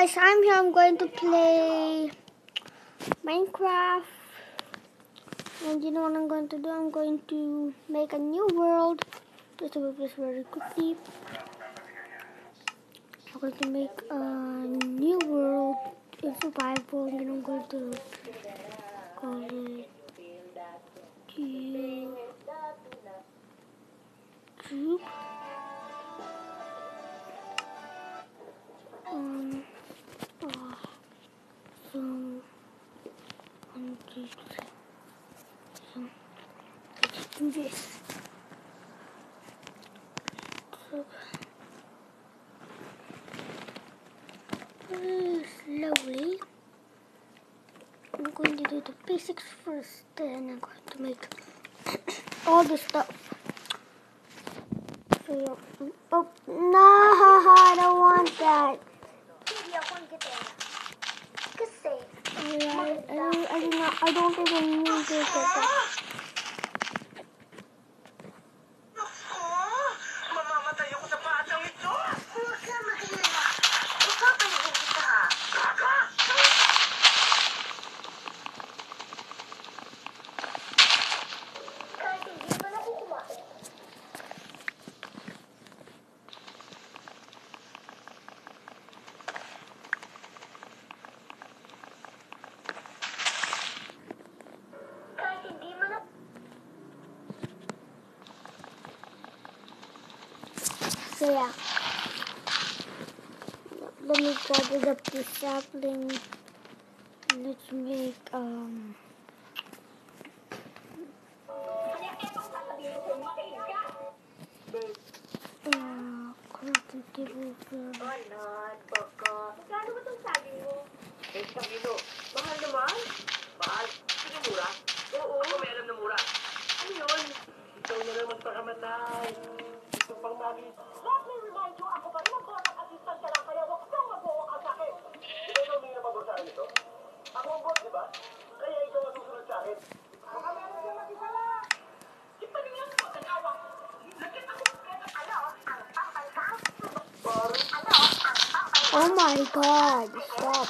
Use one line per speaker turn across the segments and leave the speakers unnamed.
guys, I'm here. I'm going to play Minecraft. And you know what I'm going to do? I'm going to make a new world. Just to move this very quickly. I'm going to make a new world in survival. And then I'm going to call it YouTube. Let's do this. Slowly. I'm going to do the basics first, then I'm going to make all the stuff. So, oh, no, I don't want that. I don't even need this. So yeah, let me gather up the sapling. Let's make crafting table for
Magkano ba itong saging mo? 10 kilo. Mahal naman. Mahal? Hindi mura? Oo. Ako may alam na mura. Ano yun? Ikaw na lang magpakamatay. Ito pang mami. Let me remind you, ako pa rin ang boss at assistant ka lang, kaya huwag kang mag-uwakal sa akin. Hindi ikaw hindi na pabor sa akin ito? Ako ang boss, di ba? Kaya ikaw ang susunod sa akin. Baka meron yung mag-isala. Ipanin lang po ang awa. Lakit ako.
oh my god, stop.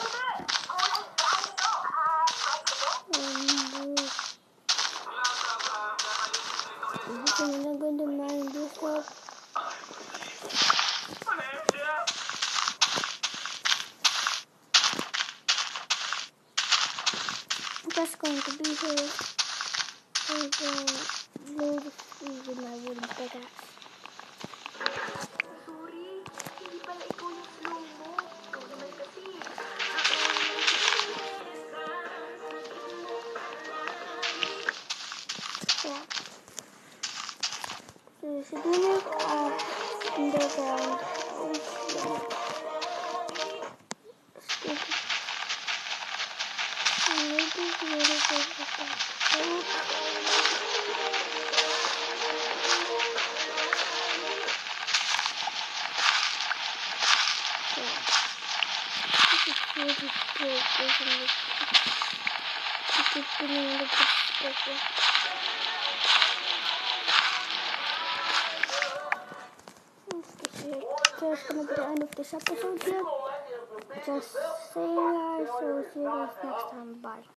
I'm not going to mine this up. I'm just going to be here with load of food in my wooden pickaxe.
Sorry, hindi pala ikaw yung slow mo. Ikaw naman kasi.
Yeah. So you should do it underground. Just gonna be the end of this episode here. Just say hi, so see you guys next time. Bye.